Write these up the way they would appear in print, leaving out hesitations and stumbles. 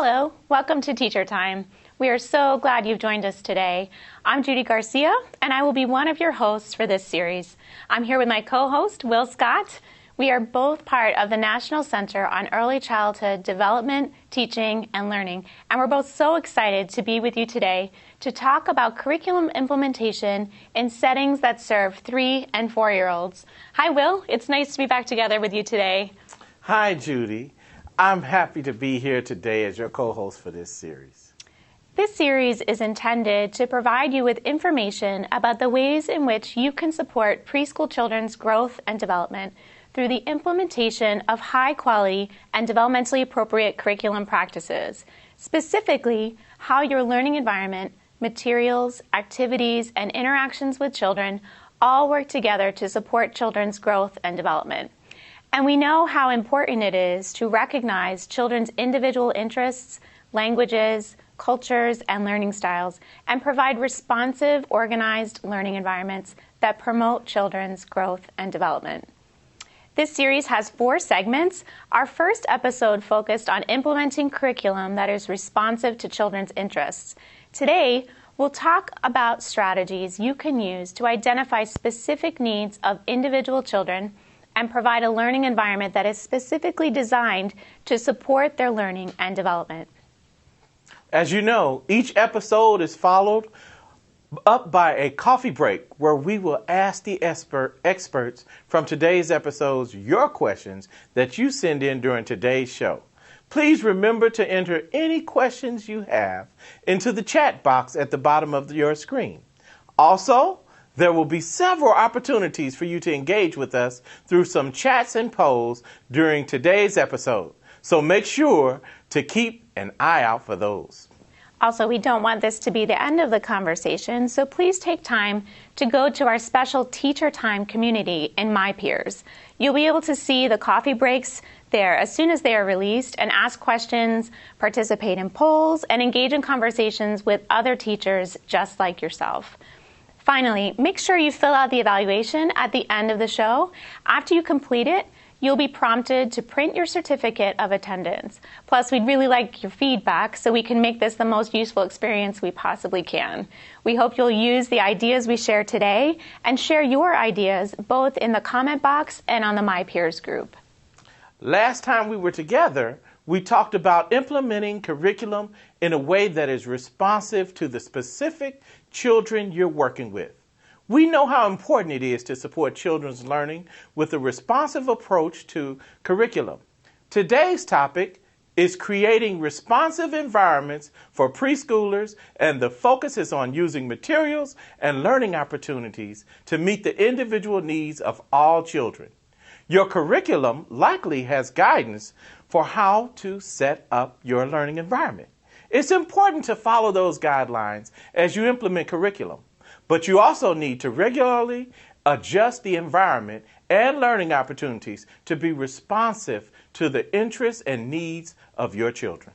Hello, welcome to Teacher Time. We are so glad you've joined us today. I'm Judy Garcia, and I will be one of your hosts for this series. I'm here with my co-host, Will Scott. We are both part of the National Center on Early Childhood Development, Teaching, and Learning, and we're both so excited to be with you today to talk about curriculum implementation in settings that serve 3- and 4-year-olds. Hi, Will. It's nice to be back together with you today. Hi, Judy. I'm happy to be here today as your co-host for this series. This series is intended to provide you with information about the ways in which you can support preschool children's growth and development through the implementation of high-quality and developmentally appropriate curriculum practices, specifically how your learning environment, materials, activities, and interactions with children all work together to support children's growth and development. And we know how important it is to recognize children's individual interests, languages, cultures, and learning styles, and provide responsive, organized learning environments that promote children's growth and development. This series has 4 segments. Our first episode focused on implementing curriculum that is responsive to children's interests. Today, we'll talk about strategies you can use to identify specific needs of individual children and provide a learning environment that is specifically designed to support their learning and development. As you know, each episode is followed up by a coffee break where we will ask the experts from today's episodes your questions that you send in during today's show. Please remember to enter any questions you have into the chat box at the bottom of your screen. Also, there will be several opportunities for you to engage with us through some chats and polls during today's episode. So make sure to keep an eye out for those. Also, we don't want this to be the end of the conversation, so please take time to go to our special Teacher Time community in My Peers. You'll be able to see the coffee breaks there as soon as they are released and ask questions, participate in polls, and engage in conversations with other teachers just like yourself. Finally, make sure you fill out the evaluation at the end of the show. After you complete it, you'll be prompted to print your certificate of attendance. Plus, we'd really like your feedback so we can make this the most useful experience we possibly can. We hope you'll use the ideas we share today and share your ideas both in the comment box and on the My Peers group. Last time we were together, we talked about implementing curriculum in a way that is responsive to the specific children you're working with. We know how important it is to support children's learning with a responsive approach to curriculum. Today's topic is creating responsive environments for preschoolers, and the focus is on using materials and learning opportunities to meet the individual needs of all children. Your curriculum likely has guidance for how to set up your learning environment. It's important to follow those guidelines as you implement curriculum, but you also need to regularly adjust the environment and learning opportunities to be responsive to the interests and needs of your children.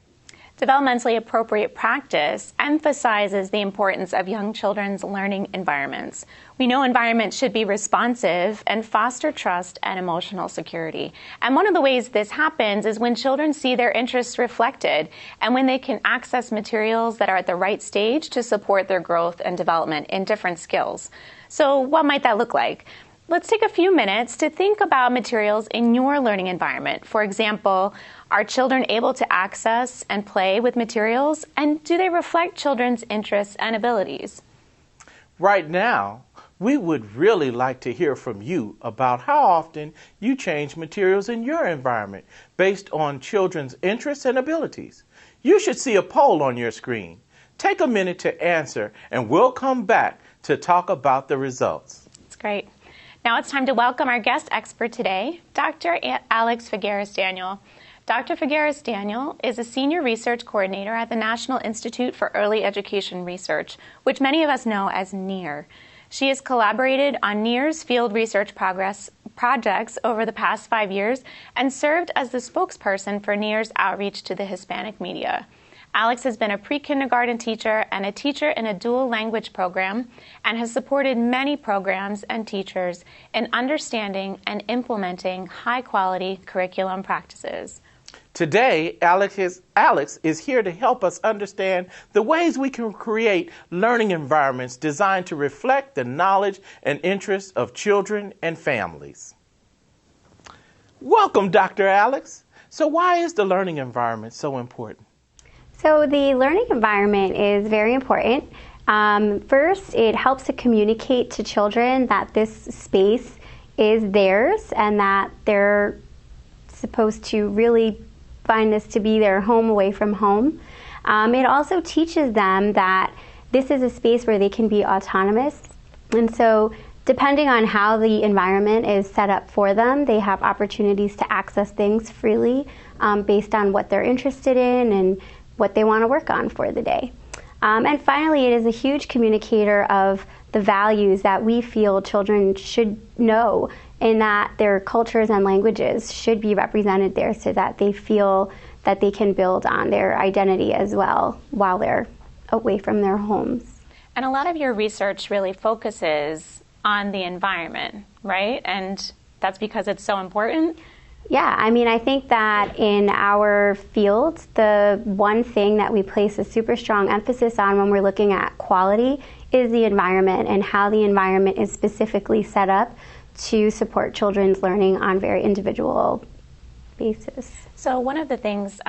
Developmentally appropriate practice emphasizes the importance of young children's learning environments. We know environments should be responsive and foster trust and emotional security. And one of the ways this happens is when children see their interests reflected and when they can access materials that are at the right stage to support their growth and development in different skills. So what might that look like? Let's take a few minutes to think about materials in your learning environment. For example, are children able to access and play with materials, and do they reflect children's interests and abilities? Right now, we would really like to hear from you about how often you change materials in your environment based on children's interests and abilities. You should see a poll on your screen. Take a minute to answer, and we'll come back to talk about the results. That's great. Now it's time to welcome our guest expert today, Dr. Alex Figueres-Daniel. Dr. Figueres-Daniel is a senior research coordinator at the National Institute for Early Education Research, which many of us know as NIER. She has collaborated on NIER's field research projects over the past 5 years and served as the spokesperson for NIER's outreach to the Hispanic media. Alex has been a pre-kindergarten teacher and a teacher in a dual language program and has supported many programs and teachers in understanding and implementing high-quality curriculum practices. Today, Alex is here to help us understand the ways we can create learning environments designed to reflect the knowledge and interests of children and families. Welcome, Dr. Alex. So why is the learning environment so important? So the learning environment is very important. First, it helps to communicate to children that this space is theirs and that they're supposed to really find this to be their home away from home. It also teaches them that this is a space where they can be autonomous. And so depending on how the environment is set up for them, they have opportunities to access things freely based on what they're interested in and what they want to work on for the day. And finally, it is a huge communicator of the values that we feel children should know, and that their cultures and languages should be represented there so that they feel that they can build on their identity as well while they're away from their homes. And a lot of your research really focuses on the environment, right? And that's because it's so important? Yeah, I mean, I think that in our field, the one thing that we place a super strong emphasis on when we're looking at quality is the environment and how the environment is specifically set up to support children's learning on very individual basis. So one of the things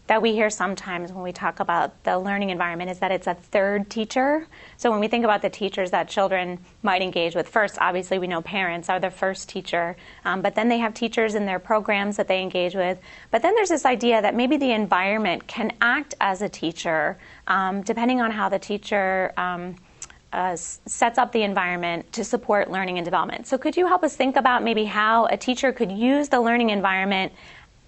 that we hear sometimes when we talk about the learning environment is that it's a third teacher. So when we think about the teachers that children might engage with, first, obviously we know parents are the first teacher, but then they have teachers in their programs that they engage with. But then there's this idea that maybe the environment can act as a teacher, depending on how the teacher sets up the environment to support learning and development. So could you help us think about maybe how a teacher could use the learning environment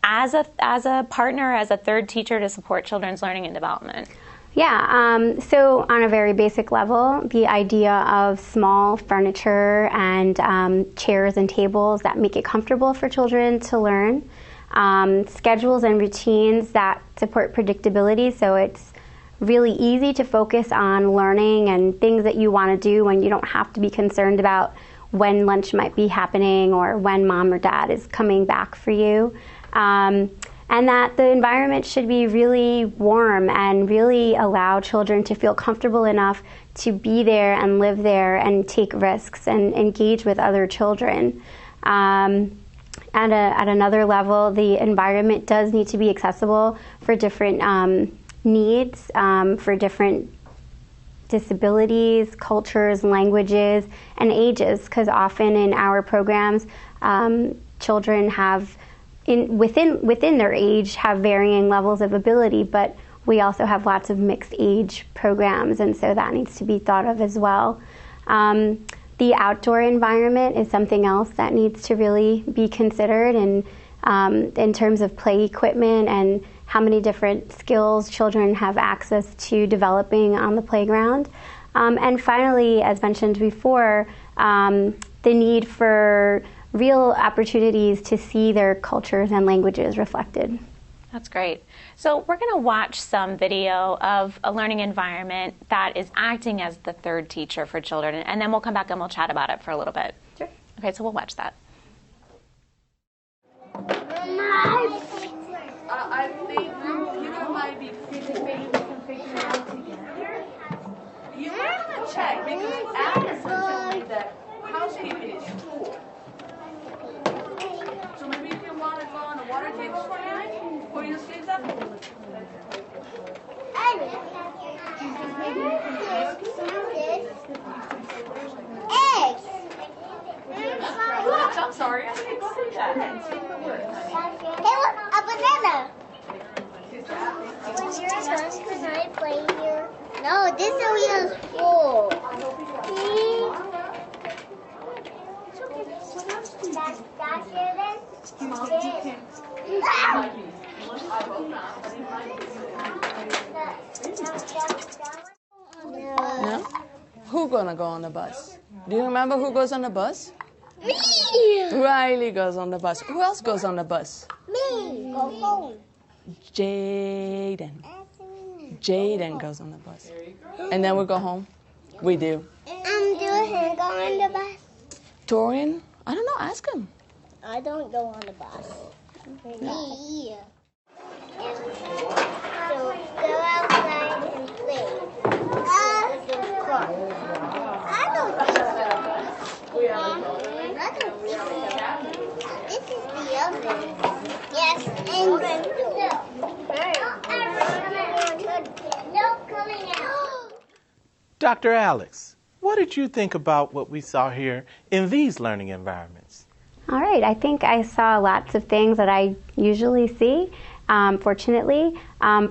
as a partner, as a third teacher to support children's learning and development? Yeah, so on a very basic level, the idea of small furniture and chairs and tables that make it comfortable for children to learn, schedules and routines that support predictability, so it's really easy to focus on learning and things that you want to do when you don't have to be concerned about when lunch might be happening or when mom or dad is coming back for you. And that the environment should be really warm and really allow children to feel comfortable enough to be there and live there and take risks and engage with other children. At another level, the environment does need to be accessible for different needs, for different disabilities, cultures, languages, and ages, because often in our programs, children have within their age have varying levels of ability, but we also have lots of mixed age programs, and so that needs to be thought of as well. The outdoor environment is something else that needs to really be considered in terms of play equipment and how many different skills children have access to developing on the playground. And finally, as mentioned before, the need for real opportunities to see their cultures and languages reflected. That's great. So we're going to watch some video of a learning environment that is acting as the third teacher for children, and then we'll come back and we'll chat about it for a little bit. Sure. Okay, so we'll watch that. I think you might be figuring it out together. You might want to check because Allison told me that housekeeping is full. So maybe if you want to go on the water table for you, pour your sleeves up. Eggs. What? I'm sorry, I didn't see that. Hey, look, a banana. When you're done, can I play here? No, this area is full. That's here then? No? Who gonna go on the bus? Do you remember who goes on the bus? Me! Riley goes on the bus. Who else goes on the bus? Me! Go home. Jaden. Jaden goes on the bus. And then we go home? We do. I'm doing go on the bus. Torian? I don't know, ask him. I don't go on the bus. Me. So go outside and play. With the car. I don't think so. I don't think so. This is the oven. Yes, and no coming out. Dr. Alex, what did you think about what we saw here in these learning environments? All right, I think I saw lots of things that I usually see, fortunately.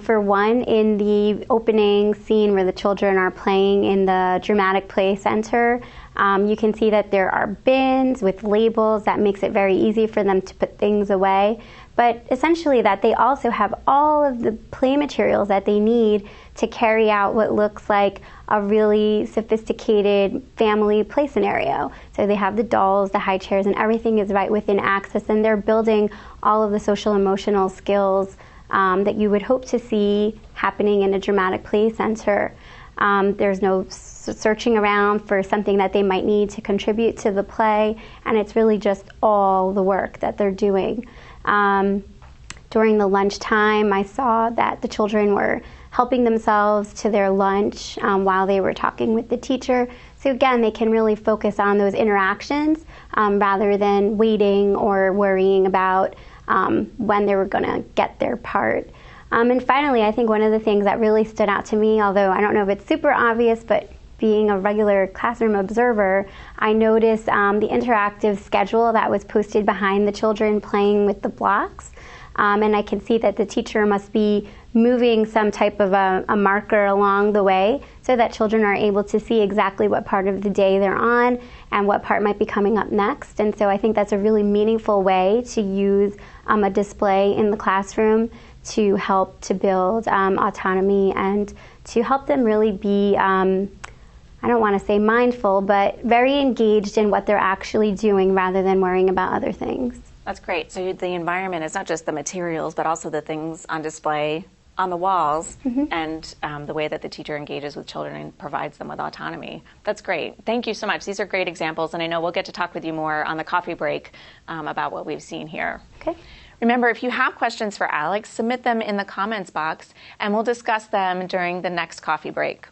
For one, in the opening scene where the children are playing in the dramatic play center, you can see that there are bins with labels that makes it very easy for them to put things away. But essentially that they also have all of the play materials that they need to carry out what looks like a really sophisticated family play scenario. So they have the dolls, the high chairs, and everything is right within access, and they're building all of the social emotional skills that you would hope to see happening in a dramatic play center. There's no searching around for something that they might need to contribute to the play, and it's really just all the work that they're doing. During the lunchtime, I saw that the children were helping themselves to their lunch while they were talking with the teacher. So again, they can really focus on those interactions rather than waiting or worrying about when they were going to get their part. And finally, I think one of the things that really stood out to me, although I don't know if it's super obvious, but being a regular classroom observer, I noticed the interactive schedule that was posted behind the children playing with the blocks. And I can see that the teacher must be moving some type of a marker along the way so that children are able to see exactly what part of the day they're on and what part might be coming up next. And so I think that's a really meaningful way to use a display in the classroom to help to build autonomy and to help them really be, I don't want to say mindful, but very engaged in what they're actually doing rather than worrying about other things. That's great. So the environment is not just the materials, but also the things on display on the walls and the way that the teacher engages with children and provides them with autonomy. That's great. Thank you so much. These are great examples, and I know we'll get to talk with you more on the coffee break about what we've seen here. Okay. Remember, if you have questions for Alex, submit them in the comments box, and we'll discuss them during the next coffee break.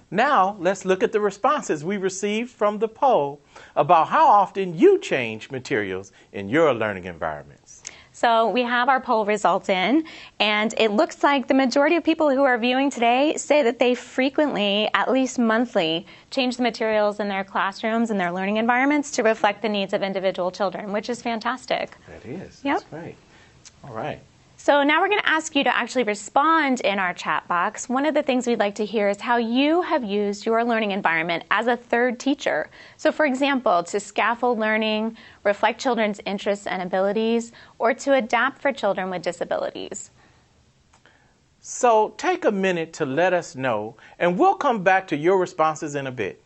Now, let's look at the responses we received from the poll about how often you change materials in your learning environments. So we have our poll results in, and it looks like the majority of people who are viewing today say that they frequently, at least monthly, change the materials in their classrooms and their learning environments to reflect the needs of individual children, which is fantastic. That is. Yep. That's great. All right. So now we're going to ask you to actually respond in our chat box. One of the things we'd like to hear is how you have used your learning environment as a third teacher. So for example, to scaffold learning, reflect children's interests and abilities, or to adapt for children with disabilities. So take a minute to let us know, and we'll come back to your responses in a bit.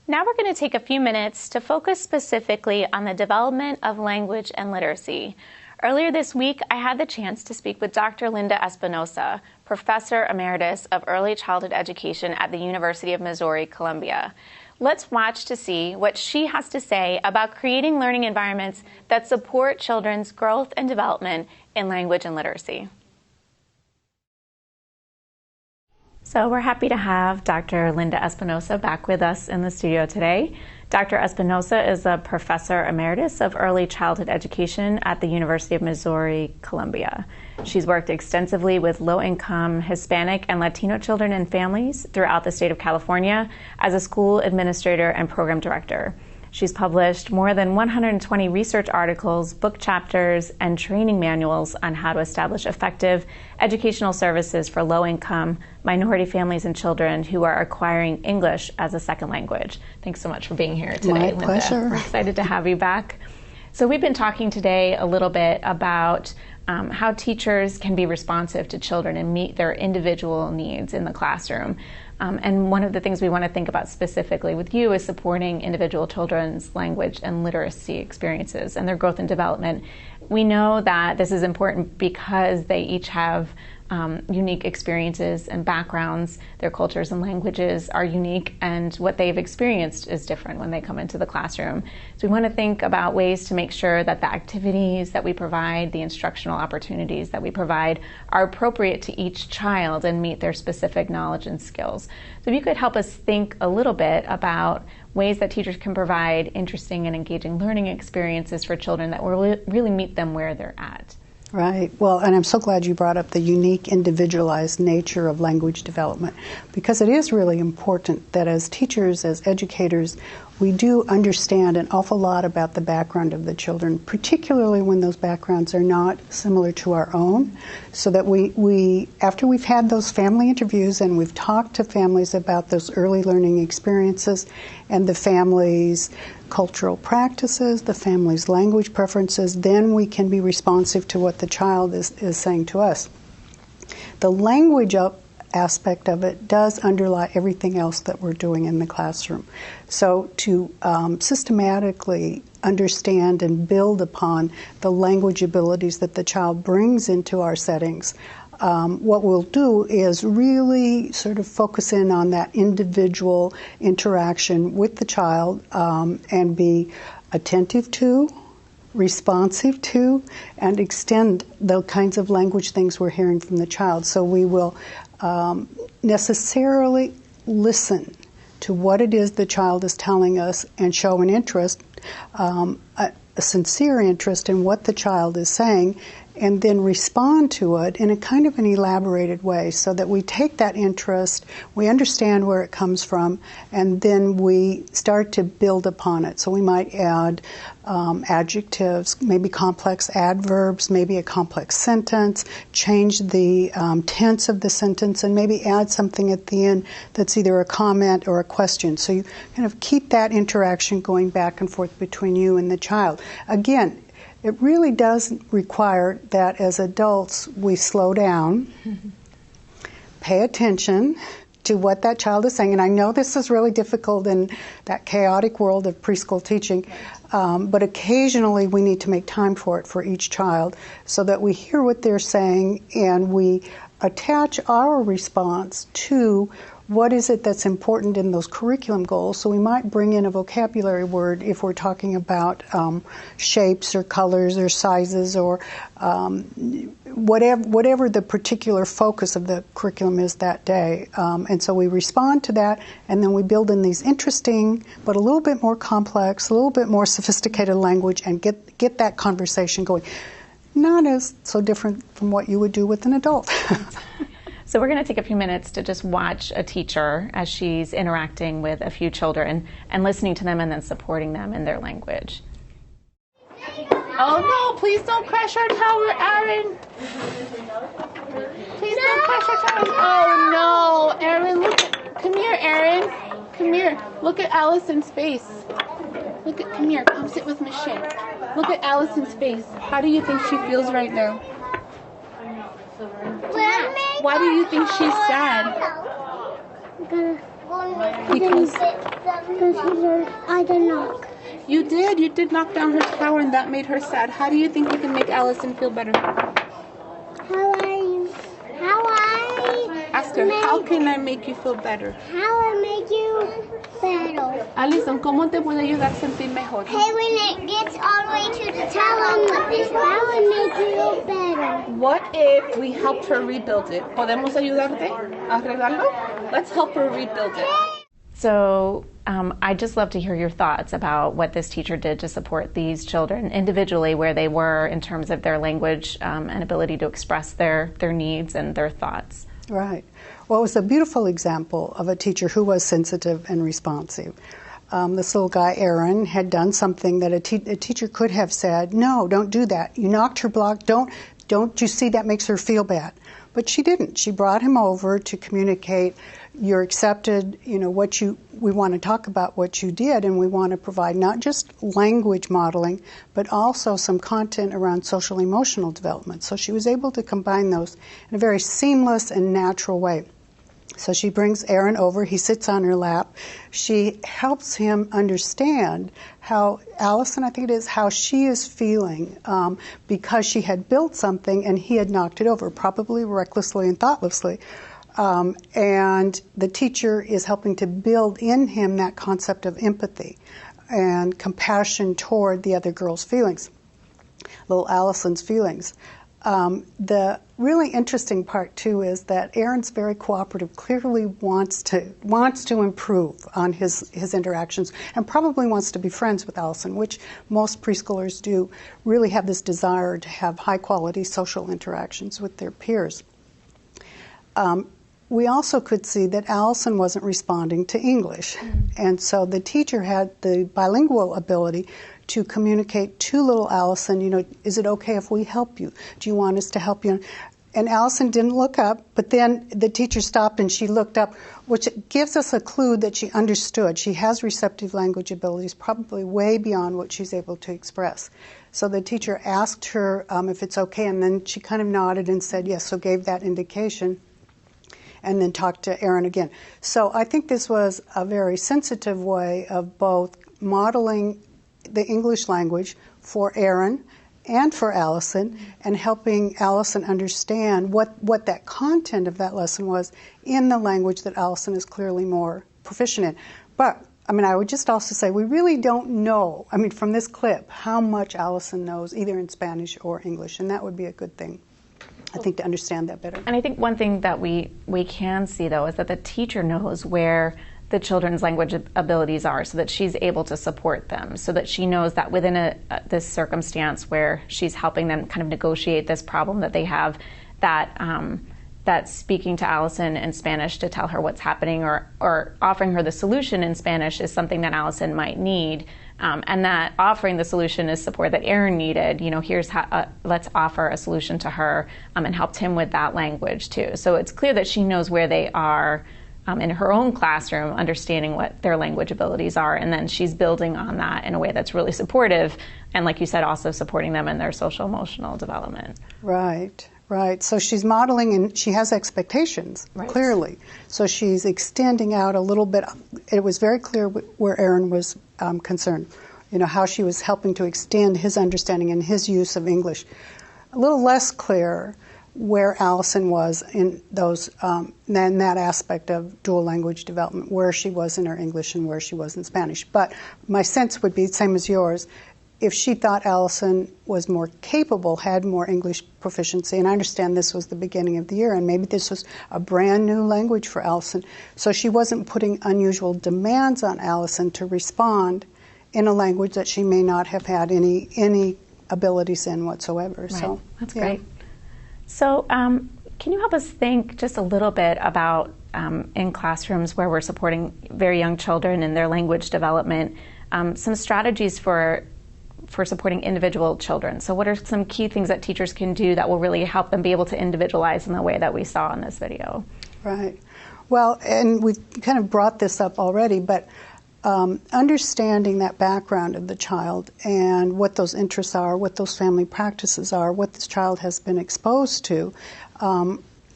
Now we're going to take a few minutes to focus specifically on the development of language and literacy. Earlier this week, I had the chance to speak with Dr. Linda Espinosa, Professor Emeritus of Early Childhood Education at the University of Missouri-Columbia. Let's watch to see what she has to say about creating learning environments that support children's growth and development in language and literacy. So we're happy to have Dr. Linda Espinosa back with us in the studio today. Dr. Espinosa is a Professor Emeritus of Early Childhood Education at the University of Missouri-Columbia. She's worked extensively with low-income Hispanic and Latino children and families throughout the state of California as a school administrator and program director. She's published more than 120 research articles, book chapters, and training manuals on how to establish effective educational services for low-income, minority families and children who are acquiring English as a second language. Thanks so much for being here today, My Linda. pleasure. We're excited to have you back. So we've been talking today a little bit about how teachers can be responsive to children and meet their individual needs in the classroom. And one of the things we want to think about specifically with you is supporting individual children's language and literacy experiences and their growth and development. We know that this is important because they each have unique experiences and backgrounds. Their cultures and languages are unique, and what they've experienced is different when they come into the classroom. So we want to think about ways to make sure that the activities that we provide, the instructional opportunities that we provide, are appropriate to each child and meet their specific knowledge and skills. So if you could help us think a little bit about ways that teachers can provide interesting and engaging learning experiences for children that will really meet them where they're at. Right. Well, and I'm so glad you brought up the unique, individualized nature of language development, because it is really important that as teachers, as educators, we do understand an awful lot about the background of the children, particularly when those backgrounds are not similar to our own, so that we after we've had those family interviews and we've talked to families about those early learning experiences and the family's cultural practices, the family's language preferences, then we can be responsive to what the child is saying to us. The language aspect of it does underlie everything else that we're doing in the classroom. So to systematically understand and build upon the language abilities that the child brings into our settings, what we'll do is really sort of focus in on that individual interaction with the child and be attentive to, responsive to, and extend the kinds of language things we're hearing from the child. So we will necessarily listen to what it is the child is telling us and show an interest, a sincere interest in what the child is saying, and then respond to it in a kind of an elaborated way so that we take that interest, we understand where it comes from, and then we start to build upon it. So we might add adjectives, maybe complex adverbs, maybe a complex sentence, change the tense of the sentence, and maybe add something at the end that's either a comment or a question. So you kind of keep that interaction going back and forth between you and the child. Again, it really does require that as adults we slow down, pay attention to what that child is saying. And I know this is really difficult in that chaotic world of preschool teaching, but occasionally we need to make time for it for each child so that we hear what they're saying and we attach our response to what is it that's important in those curriculum goals. So we might bring in a vocabulary word if we're talking about shapes or colors or sizes or whatever the particular focus of the curriculum is that day. And so we respond to that, and then we build in these interesting but a little bit more complex, a little bit more sophisticated language and get that conversation going. Not as so different from what you would do with an adult. So we're going to take a few minutes to just watch a teacher as she's interacting with a few children and listening to them and then supporting them in their language. Oh no, please don't crash our tower, Aaron. Please don't crash our tower. Oh no, Aaron, come here, Aaron. Come here. Look at Allison's face. Come here, come sit with Michelle. Look at Allison's face. How do you think she feels right now? Why do you think she's sad? Because I did knock. You did knock down her tower and that made her sad. How do you think you can make Allison feel better? Ask her, how can I make you feel better? How I make you better? Allison, ¿cómo te puedo ayudar a sentir mejor? Hey, when it gets all the way to the tower, how I make you better? What if we helped her rebuild it? ¿Podemos ayudarte a arreglarlo? Let's help her rebuild it. So I'd just love to hear your thoughts about what this teacher did to support these children individually, where they were in terms of their language and ability to express their needs and their thoughts. Right. Well, it was a beautiful example of a teacher who was sensitive and responsive. This little guy, Aaron, had done something that a teacher could have said, no, don't do that. You knocked her block. Don't you see that makes her feel bad? But she didn't. She brought him over to communicate, you're accepted, we want to talk about what you did, and we want to provide not just language modeling, but also some content around social emotional development. So she was able to combine those in a very seamless and natural way. So she brings Aaron over. He sits on her lap. She helps him understand how Allison, I think it is, how she is feeling because she had built something and he had knocked it over, probably recklessly and thoughtlessly. And the teacher is helping to build in him that concept of empathy and compassion toward the other girl's feelings, little Allison's feelings. The really interesting part too is that Aaron's very cooperative, clearly wants to improve on his interactions and probably wants to be friends with Allison, which most preschoolers do, really have this desire to have high quality social interactions with their peers. We also could see that Allison wasn't responding to English, and so the teacher had the bilingual ability to communicate to little Allison, is it okay if we help you? Do you want us to help you? And Allison didn't look up, but then the teacher stopped and she looked up, which gives us a clue that she understood. She has receptive language abilities, probably way beyond what she's able to express. So the teacher asked her if it's okay, and then she kind of nodded and said yes, so gave that indication, and then talked to Aaron again. So I think this was a very sensitive way of both modeling the English language for Aaron and for Allison, and helping Allison understand what that content of that lesson was in the language that Allison is clearly more proficient in. But, I would just also say we really don't know, from this clip, how much Allison knows either in Spanish or English, and that would be a good thing, I think, to understand that better. And I think one thing that we can see, though, is that the teacher knows where the children's language abilities are, so that she's able to support them, so that she knows that within this circumstance where she's helping them kind of negotiate this problem that they have, that speaking to Allison in Spanish to tell her what's happening or offering her the solution in Spanish is something that Allison might need, and that offering the solution is support that Aaron needed. Here's how, let's offer a solution to her, and helped him with that language too. So it's clear that she knows where they are in her own classroom, understanding what their language abilities are, and then she's building on that in a way that's really supportive, and like you said, also supporting them in their social emotional development. Right. So she's modeling, and she has expectations, clearly. So she's extending out a little bit. It was very clear where Aaron was concerned, how she was helping to extend his understanding and his use of English. A little less clear where Allison was in those, in that aspect of dual language development, where she was in her English and where she was in Spanish. But my sense would be the same as yours. If she thought Allison was more capable, had more English proficiency, and I understand this was the beginning of the year, and maybe this was a brand new language for Allison, so she wasn't putting unusual demands on Allison to respond in a language that she may not have had any abilities in whatsoever. Right. So that's great. So can you help us think just a little bit about in classrooms where we're supporting very young children in their language development, some strategies for supporting individual children? So what are some key things that teachers can do that will really help them be able to individualize in the way that we saw in this video? Right. Well, and we've kind of brought this up already, but understanding that background of the child and what those interests are, what those family practices are, what this child has been exposed to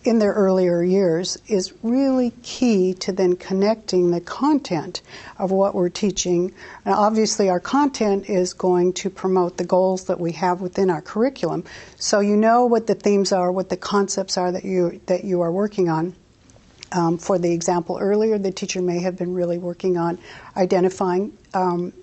in their earlier years is really key to then connecting the content of what we're teaching. And obviously our content is going to promote the goals that we have within our curriculum. So you know what the themes are, what the concepts are that you are working on. For the example earlier, the teacher may have been really working on identifying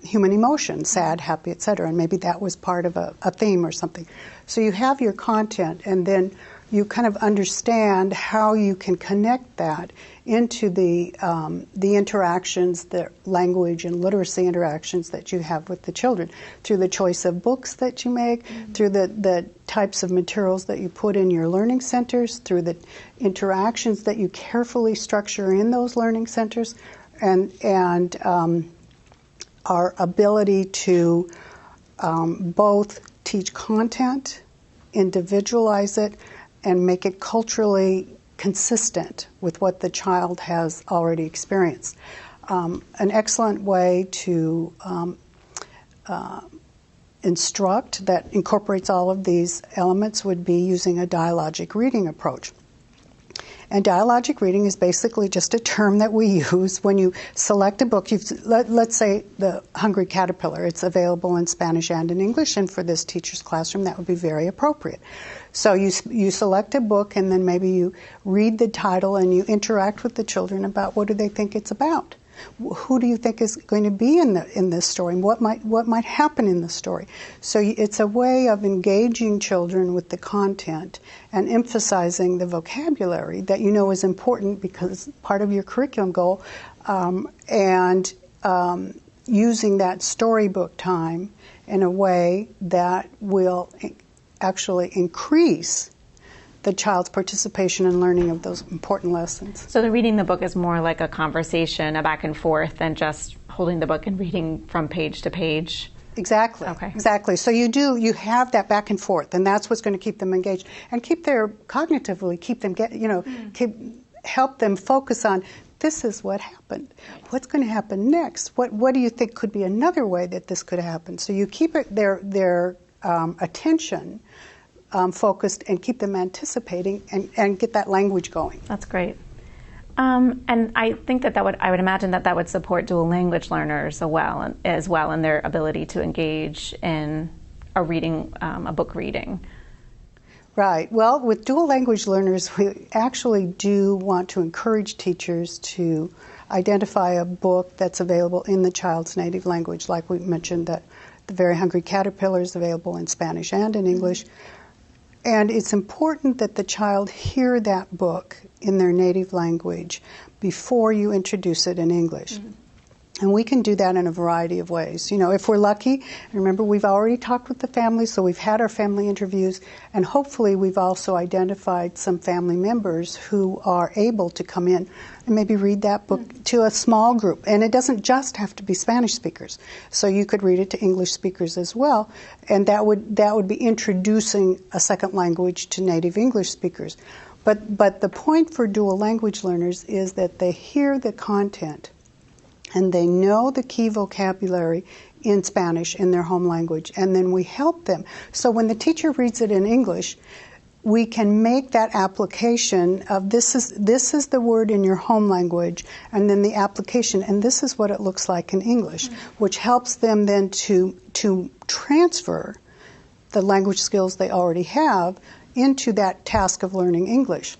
human emotions, sad, happy, etc., and maybe that was part of a theme or something. So you have your content, and then you kind of understand how you can connect that into the interactions, the language and literacy interactions that you have with the children, through the choice of books that you make, through the types of materials that you put in your learning centers, through the interactions that you carefully structure in those learning centers, and our ability to both teach content, individualize it, and make it culturally consistent with what the child has already experienced. An excellent way to instruct that incorporates all of these elements would be using a dialogic reading approach. And dialogic reading is basically just a term that we use when you select a book. Let's say The Hungry Caterpillar. It's available in Spanish and in English, and for this teacher's classroom, that would be very appropriate. So you select a book, and then maybe you read the title and you interact with the children about what do they think it's about. Who do you think is going to be in this story? What might happen in the story? So it's a way of engaging children with the content and emphasizing the vocabulary that you know is important because part of your curriculum goal, and using that storybook time in a way that will actually increase the child's participation and learning of those important lessons. So the reading the book is more like a conversation, a back and forth, than just holding the book and reading from page to page. Exactly. Okay. Exactly. So you have that back and forth, and that's what's going to keep them engaged and keep them help them focus on this is what happened. What's going to happen next? What do you think could be another way that this could happen? So you keep their attention focused and keep them anticipating and get that language going. That's great. And I think that I would imagine that would support dual language learners as well in their ability to engage in a book reading. Right. Well, with dual language learners, we actually do want to encourage teachers to identify a book that's available in the child's native language. Like we mentioned, that The Very Hungry Caterpillar is available in Spanish and in English. And it's important that the child hear that book in their native language before you introduce it in English. Mm-hmm. And we can do that in a variety of ways. If we're lucky, and remember we've already talked with the family, so we've had our family interviews, and hopefully we've also identified some family members who are able to come in and maybe read that book to a small group. And it doesn't just have to be Spanish speakers. So you could read it to English speakers as well, and that would be introducing a second language to native English speakers. But the point for dual language learners is that they hear the content and they know the key vocabulary in Spanish in their home language, and then we help them. So when the teacher reads it in English, we can make that application of this is the word in your home language, and then the application, and this is what it looks like in English, which helps them then to transfer the language skills they already have into that task of learning English.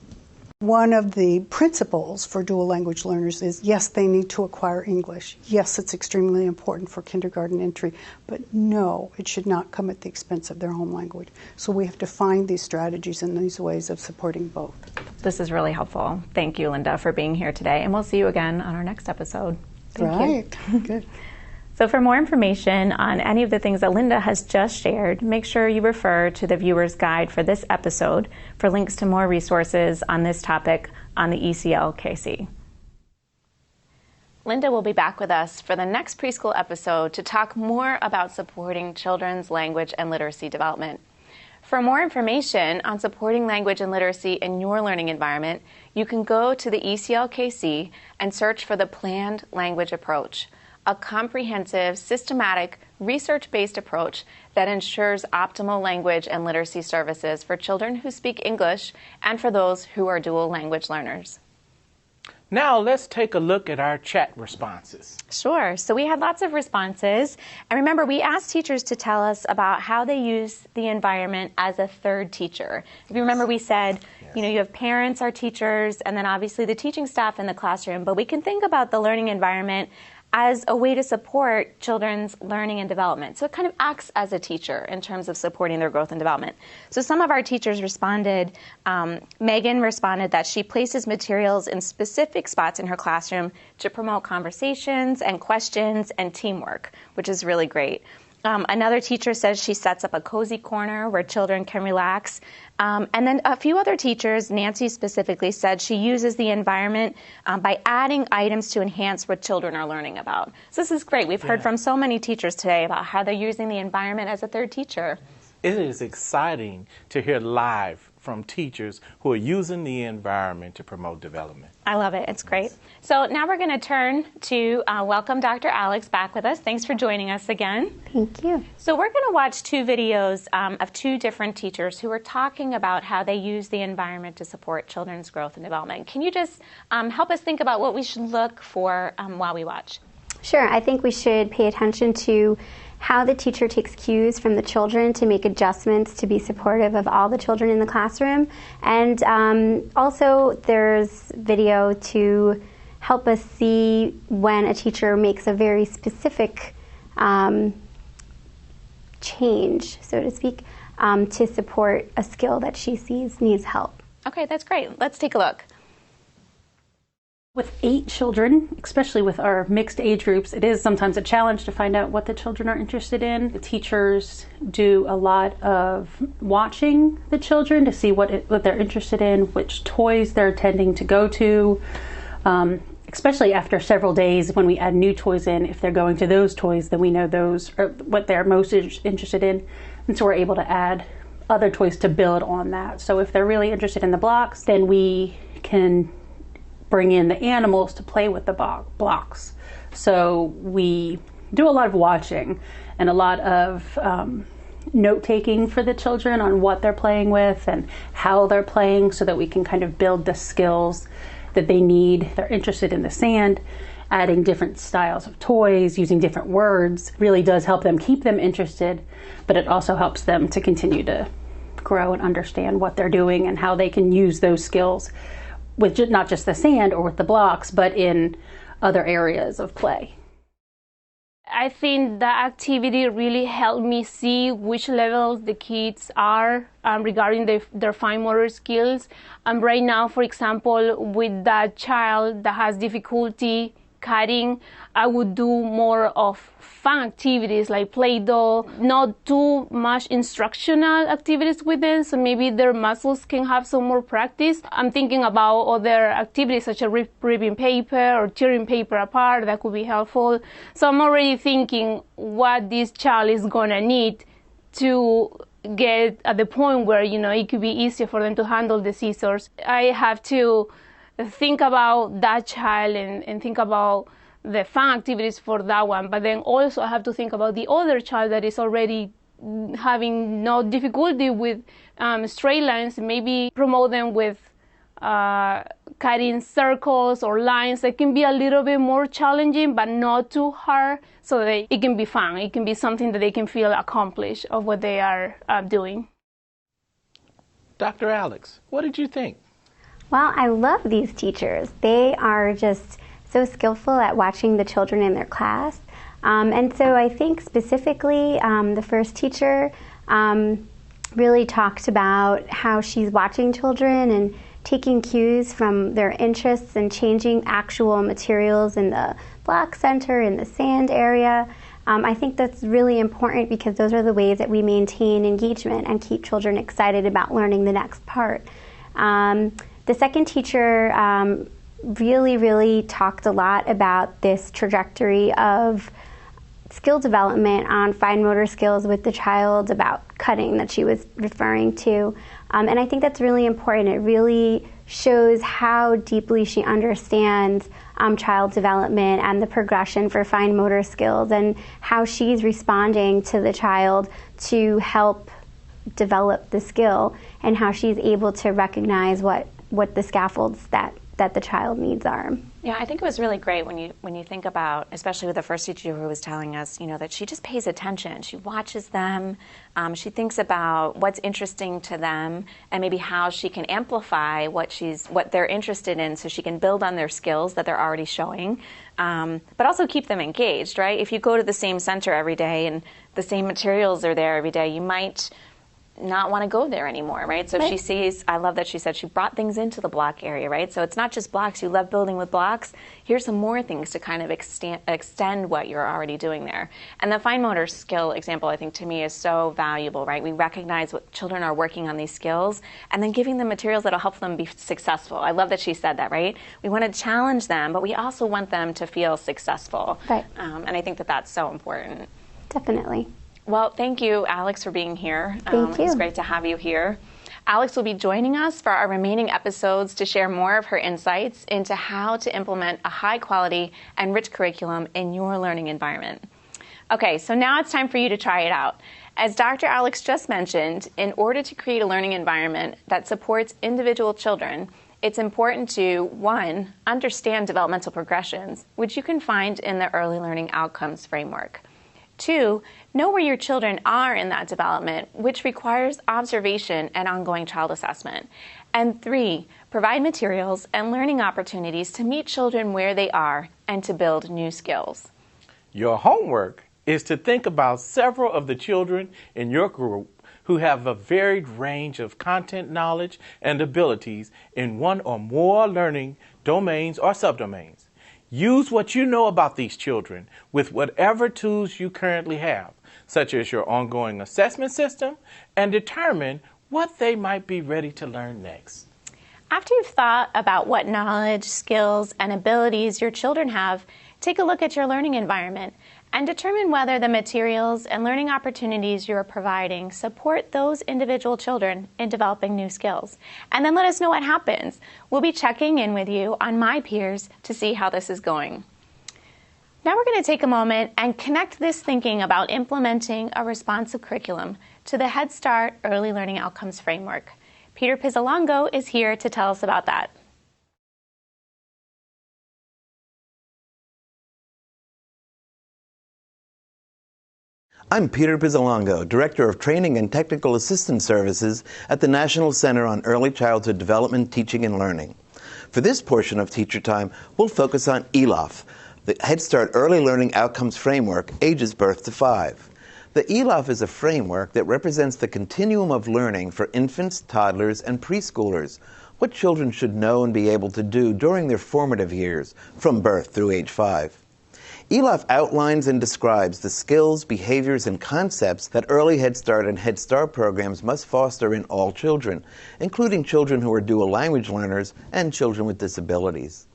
One of the principles for dual language learners is, yes, they need to acquire English. Yes, it's extremely important for kindergarten entry, but no, it should not come at the expense of their home language. So we have to find these strategies and these ways of supporting both. This is really helpful. Thank you, Linda, for being here today, and we'll see you again on our next episode. Thank you. Good. So for more information on any of the things that Linda has just shared, make sure you refer to the viewer's guide for this episode for links to more resources on this topic on the ECLKC. Linda will be back with us for the next preschool episode to talk more about supporting children's language and literacy development. For more information on supporting language and literacy in your learning environment, you can go to the ECLKC and search for the Planned Language Approach, a comprehensive, systematic, research-based approach that ensures optimal language and literacy services for children who speak English and for those who are dual language learners. Now let's take a look at our chat responses. Sure. So we had lots of responses. And remember, we asked teachers to tell us about how they use the environment as a third teacher. If you remember, we said, you have parents are teachers, and then obviously the teaching staff in the classroom. But we can think about the learning environment as a way to support children's learning and development. So it kind of acts as a teacher in terms of supporting their growth and development. So some of our teachers responded. Megan responded that she places materials in specific spots in her classroom to promote conversations and questions and teamwork, which is really great. Another teacher says she sets up a cozy corner where children can relax. And then a few other teachers, Nancy specifically, said she uses the environment by adding items to enhance what children are learning about. So this is great. We've heard from so many teachers today about how they're using the environment as a third teacher. It is exciting to hear live from teachers who are using the environment to promote development. I love it. It's great. So now we're going to turn to welcome Dr. Alex back with us. Thanks for joining us again. Thank you. So we're going to watch two videos of two different teachers who are talking about how they use the environment to support children's growth and development. Can you just help us think about what we should look for while we watch? Sure. I think we should pay attention to how the teacher takes cues from the children to make adjustments to be supportive of all the children in the classroom. And also there's video to help us see when a teacher makes a very specific change, so to speak, to support a skill that she sees needs help. Okay, that's great. Let's take a look. With 8 children, especially with our mixed age groups, it is sometimes a challenge to find out what the children are interested in. The teachers do a lot of watching the children to see what they're interested in, which toys they're tending to go to, especially after several days when we add new toys in. If they're going to those toys, then we know those are what they're most interested in, and so we're able to add other toys to build on that. So if they're really interested in the blocks, then we can bring in the animals to play with the blocks. So we do a lot of watching and a lot of note-taking for the children on what they're playing with and how they're playing, so that we can kind of build the skills that they need. They're interested in the sand. Adding different styles of toys, using different words really does help them, keep them interested, but it also helps them to continue to grow and understand what they're doing and how they can use those skills with not just the sand or with the blocks, but in other areas of play. I think that activity really helped me see which levels the kids are regarding their fine motor skills. Right now, for example, with that child that has difficulty cutting, I would do more of fun activities like Play-Doh, not too much instructional activities with them, so maybe their muscles can have some more practice. I'm thinking about other activities such as ripping paper or tearing paper apart. That could be helpful. So I'm already thinking what this child is gonna need to get at the point where, it could be easier for them to handle the scissors. I have to think about that child and think about the fun activities for that one, but then also I have to think about the other child that is already having no difficulty with straight lines. Maybe promote them with cutting circles or lines that can be a little bit more challenging but not too hard, so that it can be fun. It can be something that they can feel accomplished of what they are doing. Dr. Alex, what did you think? Well, I love these teachers. They are just so skillful at watching the children in their class. And so I think specifically the first teacher really talked about how she's watching children and taking cues from their interests and changing actual materials in the block center, in the sand area. I think that's really important because those are the ways that we maintain engagement and keep children excited about learning the next part. The second teacher really talked a lot about this trajectory of skill development on fine motor skills with the child, about cutting that she was referring to. And I think that's really important. It really shows how deeply she understands child development and the progression for fine motor skills, and how she's responding to the child to help develop the skill, and how she's able to recognize what the scaffolds that the child needs are. Yeah, I think it was really great when you think about, especially with the first teacher who was telling us, that she just pays attention. She watches them. She thinks about what's interesting to them and maybe how she can amplify what they're interested in, so she can build on their skills that they're already showing, but also keep them engaged, right? If you go to the same center every day and the same materials are there every day, you might not want to go there anymore, right? So she sees, I love that she said she brought things into the block area, right? So it's not just blocks. You love building with blocks. Here's some more things to kind of extend what you're already doing there. And the fine motor skill example, I think, to me is so valuable, right? We recognize what children are working on these skills and then giving them materials that'll help them be successful. I love that she said that, right? We want to challenge them, but we also want them to feel successful. Right. And I think that that's so important. Definitely. Well, thank you, Alex, for being here. Thank you. It's great to have you here. Alex will be joining us for our remaining episodes to share more of her insights into how to implement a high-quality and rich curriculum in your learning environment. Okay, so now it's time for you to try it out. As Dr. Alex just mentioned, in order to create a learning environment that supports individual children, it's important to, 1, understand developmental progressions, which you can find in the Early Learning Outcomes Framework. 2, know where your children are in that development, which requires observation and ongoing child assessment. And 3, provide materials and learning opportunities to meet children where they are and to build new skills. Your homework is to think about several of the children in your group who have a varied range of content knowledge and abilities in one or more learning domains or subdomains. Use what you know about these children with whatever tools you currently have, such as your ongoing assessment system, and determine what they might be ready to learn next. After you've thought about what knowledge, skills, and abilities your children have, take a look at your learning environment and determine whether the materials and learning opportunities you are providing support those individual children in developing new skills. And then let us know what happens. We'll be checking in with you on My Peers to see how this is going. Now we're going to take a moment and connect this thinking about implementing a responsive curriculum to the Head Start Early Learning Outcomes Framework. Peter Pizzolongo is here to tell us about that. I'm Peter Pizzolongo, Director of Training and Technical Assistance Services at the National Center on Early Childhood Development, Teaching and Learning. For this portion of Teacher Time, we'll focus on ELOF, the Head Start Early Learning Outcomes Framework, ages birth to 5. The ELOF is a framework that represents the continuum of learning for infants, toddlers, and preschoolers, what children should know and be able to do during their formative years, from birth through age 5. ELOF outlines and describes the skills, behaviors, and concepts that early Head Start and Head Start programs must foster in all children, including children who are dual language learners and children with disabilities.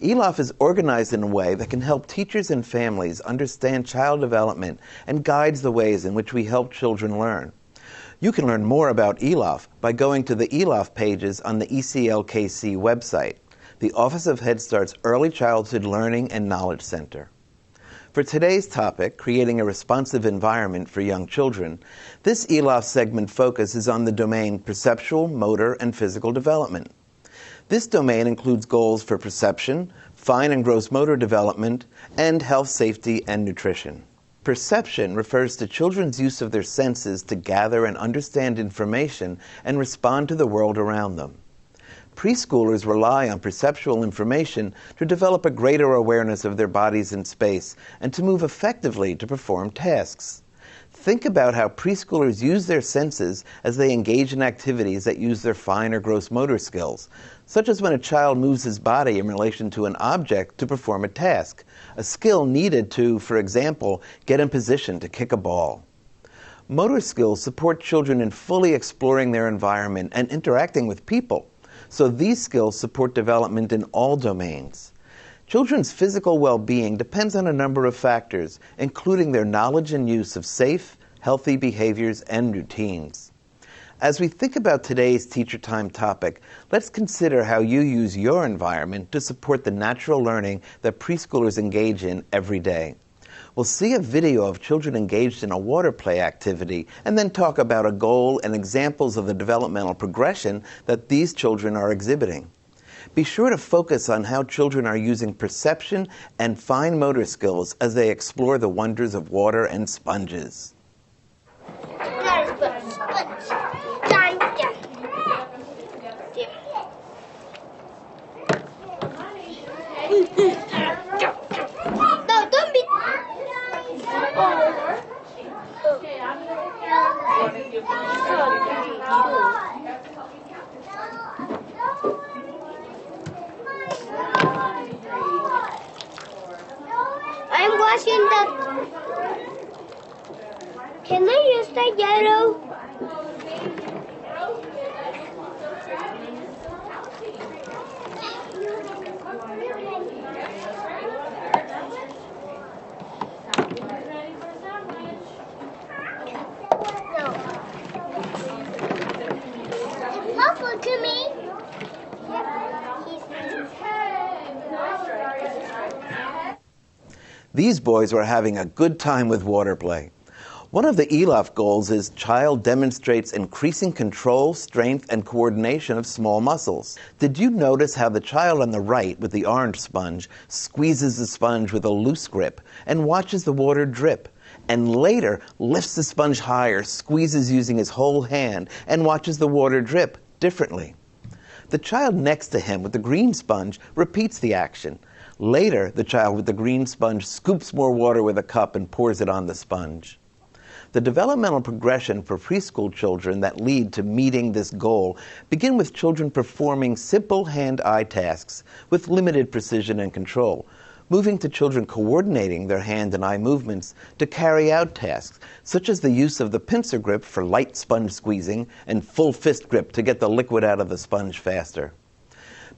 ELOF is organized in a way that can help teachers and families understand child development and guides the ways in which we help children learn. You can learn more about ELOF by going to the ELOF pages on the ECLKC website, the Office of Head Start's Early Childhood Learning and Knowledge Center. For today's topic, creating a responsive environment for young children, this ELOF segment focuses on the domain perceptual, motor, and physical development. This domain includes goals for perception, fine and gross motor development, and health, safety, and nutrition. Perception refers to children's use of their senses to gather and understand information and respond to the world around them. Preschoolers rely on perceptual information to develop a greater awareness of their bodies in space and to move effectively to perform tasks. Think about how preschoolers use their senses as they engage in activities that use their fine or gross motor skills, such as when a child moves his body in relation to an object to perform a task, a skill needed to, for example, get in position to kick a ball. Motor skills support children in fully exploring their environment and interacting with people. So these skills support development in all domains. Children's physical well-being depends on a number of factors, including their knowledge and use of safe, healthy behaviors and routines. As we think about today's Teacher Time topic, let's consider how you use your environment to support the natural learning that preschoolers engage in every day. We'll see a video of children engaged in a water play activity and then talk about a goal and examples of the developmental progression that these children are exhibiting. Be sure to focus on how children are using perception and fine motor skills as they explore the wonders of water and sponges. No, don't be. I'm washing the. Look at me. These boys were having a good time with water play. One of the ELOF goals is child demonstrates increasing control, strength, and coordination of small muscles. Did you notice how the child on the right with the orange sponge squeezes the sponge with a loose grip and watches the water drip, and later lifts the sponge higher, squeezes using his whole hand, and watches the water drip differently? The child next to him with the green sponge repeats the action. Later, the child with the green sponge scoops more water with a cup and pours it on the sponge. The developmental progression for preschool children that lead to meeting this goal begin with children performing simple hand-eye tasks with limited precision and control, moving to children coordinating their hand and eye movements to carry out tasks, such as the use of the pincer grip for light sponge squeezing and full fist grip to get the liquid out of the sponge faster.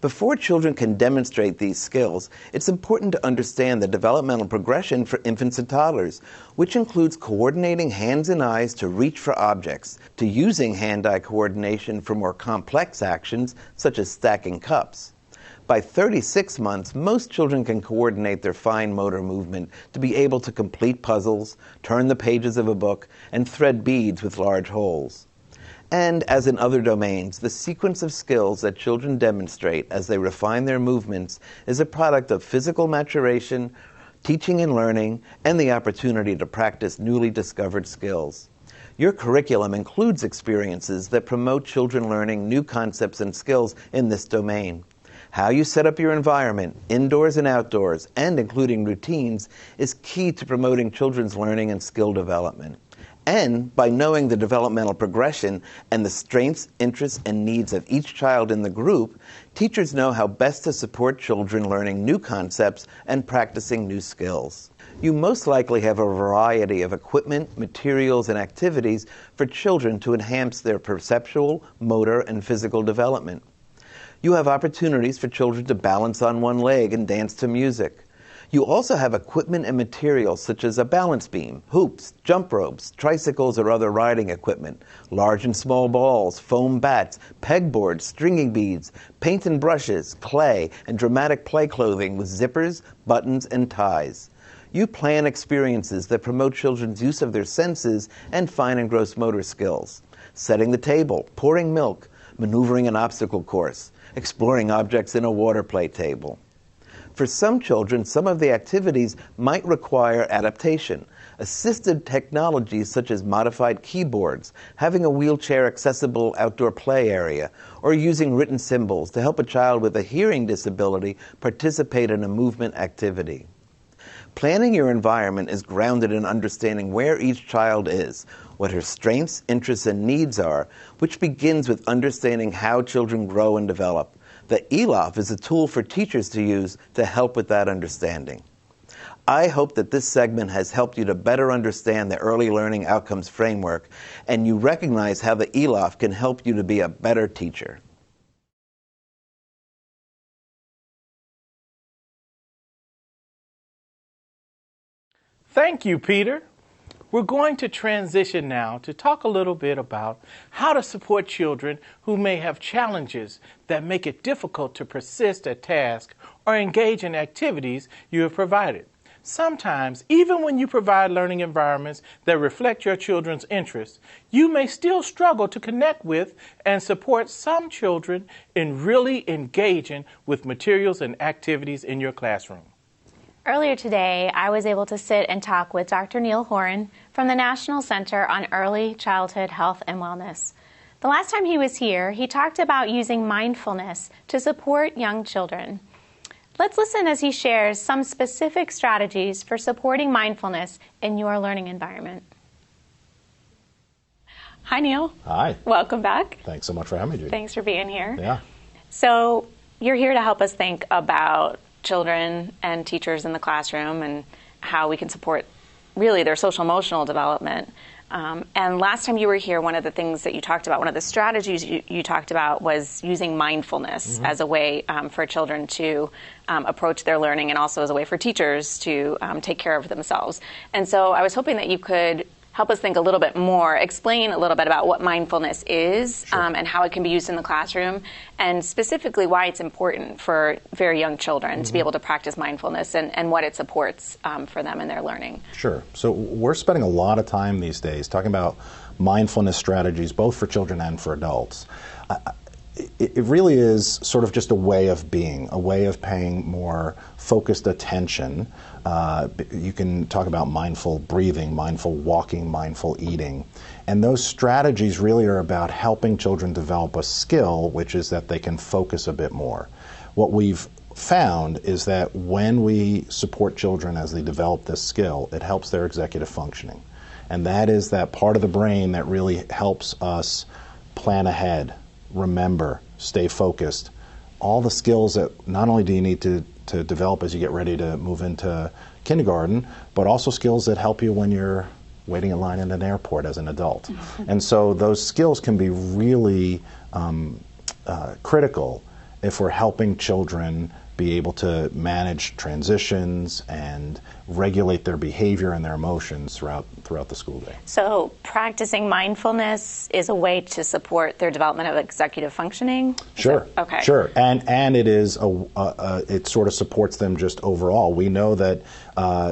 Before children can demonstrate these skills, it's important to understand the developmental progression for infants and toddlers, which includes coordinating hands and eyes to reach for objects, to using hand-eye coordination for more complex actions, such as stacking cups. By 36 months, most children can coordinate their fine motor movement to be able to complete puzzles, turn the pages of a book, and thread beads with large holes. And, as in other domains, the sequence of skills that children demonstrate as they refine their movements is a product of physical maturation, teaching and learning, and the opportunity to practice newly discovered skills. Your curriculum includes experiences that promote children learning new concepts and skills in this domain. How you set up your environment, indoors and outdoors, and including routines, is key to promoting children's learning and skill development. And by knowing the developmental progression and the strengths, interests, and needs of each child in the group, teachers know how best to support children learning new concepts and practicing new skills. You most likely have a variety of equipment, materials, and activities for children to enhance their perceptual, motor, and physical development. You have opportunities for children to balance on one leg and dance to music. You also have equipment and materials such as a balance beam, hoops, jump ropes, tricycles or other riding equipment, large and small balls, foam bats, pegboards, stringing beads, paint and brushes, clay, and dramatic play clothing with zippers, buttons, and ties. You plan experiences that promote children's use of their senses and fine and gross motor skills. Setting the table, pouring milk, maneuvering an obstacle course, exploring objects in a water play table. For some children, some of the activities might require adaptation. Assisted technologies such as modified keyboards, having a wheelchair-accessible outdoor play area, or using written symbols to help a child with a hearing disability participate in a movement activity. Planning your environment is grounded in understanding where each child is, what her strengths, interests, and needs are, which begins with understanding how children grow and develop. The ELOF is a tool for teachers to use to help with that understanding. I hope that this segment has helped you to better understand the Early Learning Outcomes Framework, and you recognize how the ELOF can help you to be a better teacher. Thank you, Peter. We're going to transition now to talk a little bit about how to support children who may have challenges that make it difficult to persist at tasks or engage in activities you have provided. Sometimes, even when you provide learning environments that reflect your children's interests, you may still struggle to connect with and support some children in really engaging with materials and activities in your classroom. Earlier today, I was able to sit and talk with Dr. Neil Horan from the National Center on Early Childhood Health and Wellness. The last time he was here, he talked about using mindfulness to support young children. Let's listen as he shares some specific strategies for supporting mindfulness in your learning environment. Hi, Neil. Hi. Welcome back. Thanks so much for having me, Judy. Thanks for being here. Yeah. So you're here to help us think about children and teachers in the classroom and how we can support really their social emotional development. And last time you were here, one of the things that you talked about, one of the strategies you talked about was using mindfulness as a way for children to approach their learning, and also as a way for teachers to take care of themselves. And so I was hoping that you could help us think a little bit more, explain a little bit about what mindfulness is and how it can be used in the classroom, and specifically why it's important for very young children to be able to practice mindfulness and what it supports for them in their learning. Sure. So we're spending a lot of time these days talking about mindfulness strategies, both for children and for adults. It really is sort of just a way of being, a way of paying more focused attention. You can talk about mindful breathing, mindful walking, mindful eating. And those strategies really are about helping children develop a skill, which is that they can focus a bit more. What we've found is that when we support children as they develop this skill, it helps their executive functioning. And that is that part of the brain that really helps us plan ahead, remember, stay focused. All the skills that not only do you need to develop as you get ready to move into kindergarten, but also skills that help you when you're waiting in line in an airport as an adult. And so those skills can be really critical if we're helping children be able to manage transitions and regulate their behavior and their emotions throughout the school day. So practicing mindfulness is a way to support their development of executive functioning? Sure. Okay. Sure. And it is it sort of supports them just overall. We know that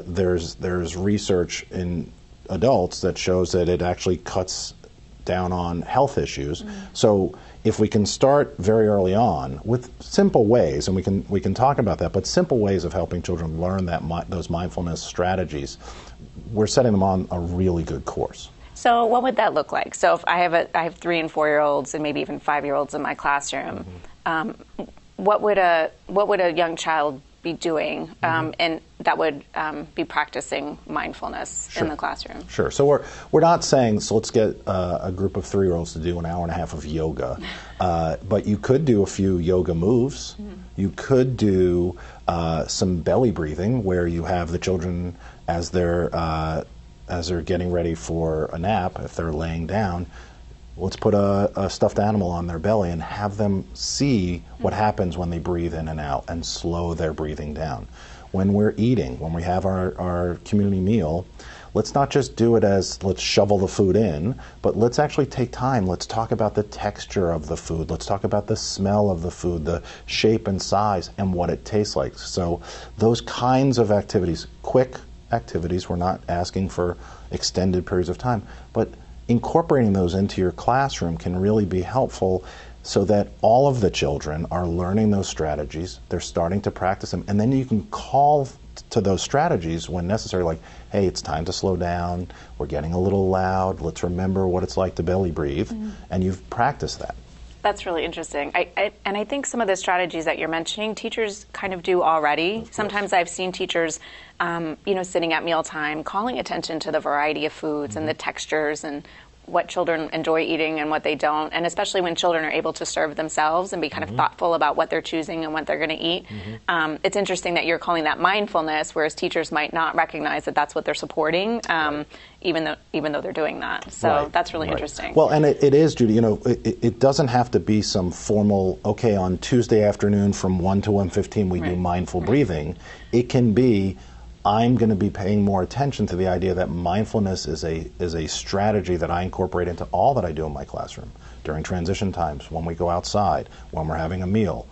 there's research in adults that shows that it actually cuts down on health issues. So if we can start very early on with simple ways, and we can talk about that, but simple ways of helping children learn those mindfulness strategies, we're setting them on a really good course. So what would that look like? So if I have 3 and 4-year-olds and maybe even 5-year-olds in my classroom, what would a young child be doing and that would be practicing mindfulness in the classroom? Sure. So we're not saying, so let's get a group of 3-year-olds to do an hour and a half of yoga, but you could do a few yoga moves. You could do some belly breathing, where you have the children as they're getting ready for a nap, if they're laying down, let's put a stuffed animal on their belly and have them see what happens when they breathe in and out and slow their breathing down. When we're eating, when we have our community meal, let's not just do it as let's shovel the food in, but let's actually take time. Let's talk about the texture of the food. Let's talk about the smell of the food, the shape and size, and what it tastes like. So those kinds of activities, quick activities, we're not asking for extended periods of time, but incorporating those into your classroom can really be helpful so that all of the children are learning those strategies, they're starting to practice them, and then you can call to those strategies when necessary, like, hey, it's time to slow down, we're getting a little loud, let's remember what it's like to belly breathe, and you've practiced that. That's really interesting. I think some of the strategies that you're mentioning, teachers kind of do already. Sometimes I've seen teachers, sitting at mealtime, calling attention to the variety of foods and the textures and what children enjoy eating and what they don't, and especially when children are able to serve themselves and be kind of thoughtful about what they're choosing and what they're going to eat. It's interesting that you're calling that mindfulness, whereas teachers might not recognize that that's what they're supporting, even though they're doing that. So that's really interesting. Well, and it is, Judy, it doesn't have to be some formal, okay, on Tuesday afternoon from 1 to 1:15 we do mindful breathing. It can be, I'm going to be paying more attention to the idea that mindfulness is a strategy that I incorporate into all that I do in my classroom, during transition times, when we go outside, when we're having a meal.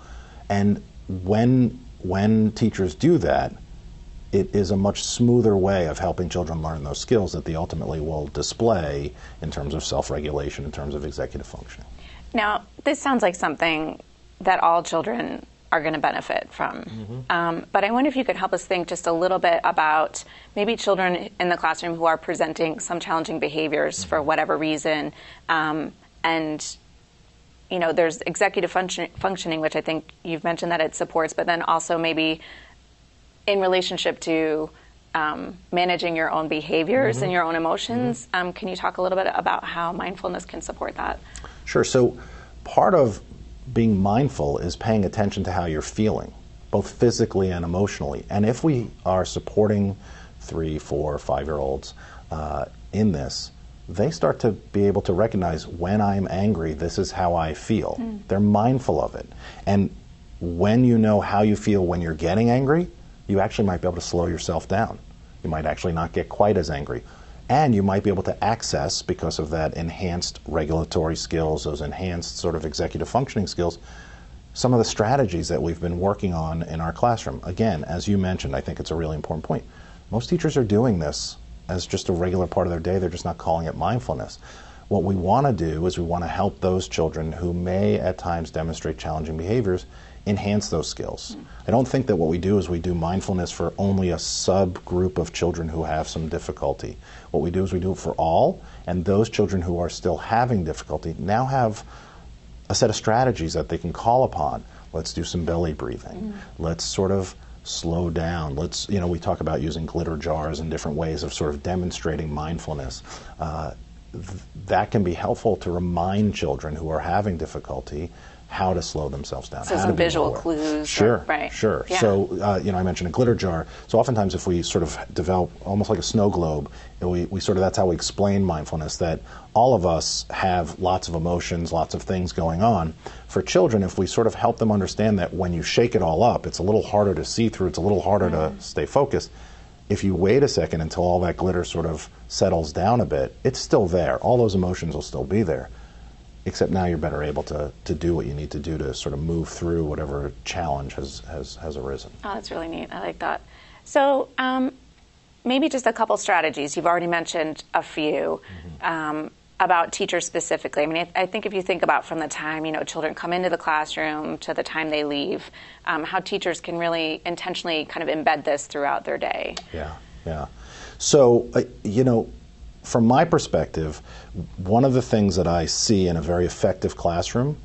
And when teachers do that, it is a much smoother way of helping children learn those skills that they ultimately will display in terms of self-regulation, in terms of executive functioning. Now, this sounds like something that all children are going to benefit from. But I wonder if you could help us think just a little bit about maybe children in the classroom who are presenting some challenging behaviors for whatever reason. And, there's executive functioning, which I think you've mentioned that it supports, but then also maybe in relationship to managing your own behaviors and your own emotions. Can you talk a little bit about how mindfulness can support that? Sure. So part of being mindful is paying attention to how you're feeling, both physically and emotionally. And if we are supporting 3, 4, 5-year-olds in this, they start to be able to recognize, when I'm angry, this is how I feel. They're mindful of it. And when you know how you feel when you're getting angry, you actually might be able to slow yourself down. You might actually not get quite as angry. And you might be able to access, because of that enhanced regulatory skills, those enhanced sort of executive functioning skills, some of the strategies that we've been working on in our classroom. Again, as you mentioned, I think it's a really important point. Most teachers are doing this as just a regular part of their day. They're just not calling it mindfulness. What we want to do is we want to help those children who may at times demonstrate challenging behaviors enhance those skills. I don't think that what we do is we do mindfulness for only a subgroup of children who have some difficulty. What we do is we do it for all, and those children who are still having difficulty now have a set of strategies that they can call upon. Let's do some belly breathing. Let's sort of slow down. Let's, we talk about using glitter jars and different ways of sort of demonstrating mindfulness. That can be helpful to remind children who are having difficulty how to slow themselves down. So some visual clues. Sure, right. Sure. Yeah. So, I mentioned a glitter jar. So oftentimes if we sort of develop almost like a snow globe, we sort of, that's how we explain mindfulness, that all of us have lots of emotions, lots of things going on. For children, if we sort of help them understand that when you shake it all up, it's a little harder to see through, it's a little harder to stay focused. If you wait a second until all that glitter sort of settles down a bit, it's still there. All those emotions will still be there. Except now you're better able to do what you need to do to sort of move through whatever challenge has arisen. Oh, that's really neat. I like that. So maybe just a couple strategies. You've already mentioned a few about teachers specifically. I mean, I think if you think about from the time, children come into the classroom to the time they leave, how teachers can really intentionally kind of embed this throughout their day. Yeah. So, from my perspective, one of the things that I see in a very effective classroom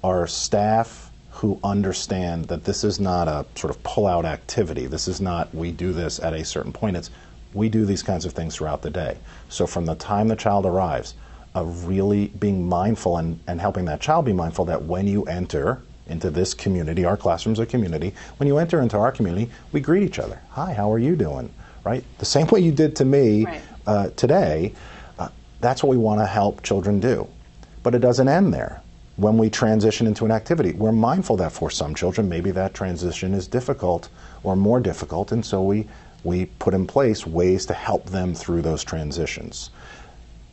are staff who understand that this is not a sort of pull-out activity. This is not, we do this at a certain point. It's, we do these kinds of things throughout the day. So from the time the child arrives, really being mindful and helping that child be mindful that when you enter into this community, our classroom's a community, when you enter into our community, we greet each other. Hi, how are you doing? Right? The same way you did to me today, that's what we want to help children do. But it doesn't end there. When we transition into an activity, we're mindful that for some children, maybe that transition is difficult or more difficult, and so we put in place ways to help them through those transitions.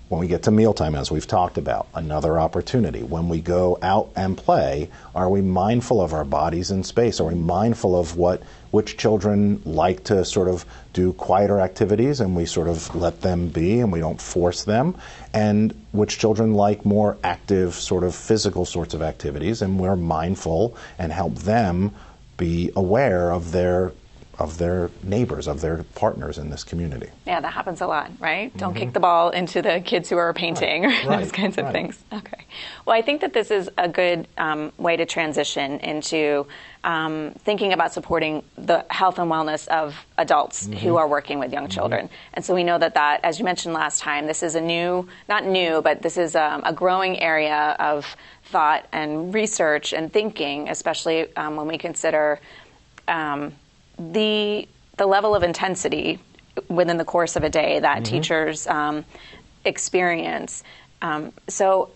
When we get to mealtime, as we've talked about, another opportunity. When we go out and play, are we mindful of our bodies in space? Are we mindful of which children like to sort of do quieter activities and we sort of let them be and we don't force them? And which children like more active sort of physical sorts of activities, and we're mindful and help them be aware of their neighbors, of their partners in this community. Yeah, that happens a lot, right? Don't kick the ball into the kids who are painting, those kinds of things. Okay. Well, I think that this is a good way to transition into thinking about supporting the health and wellness of adults who are working with young children. And so we know that, as you mentioned last time, this is but this is a growing area of thought and research and thinking, especially when we consider the level of intensity within the course of a day that teachers experience. So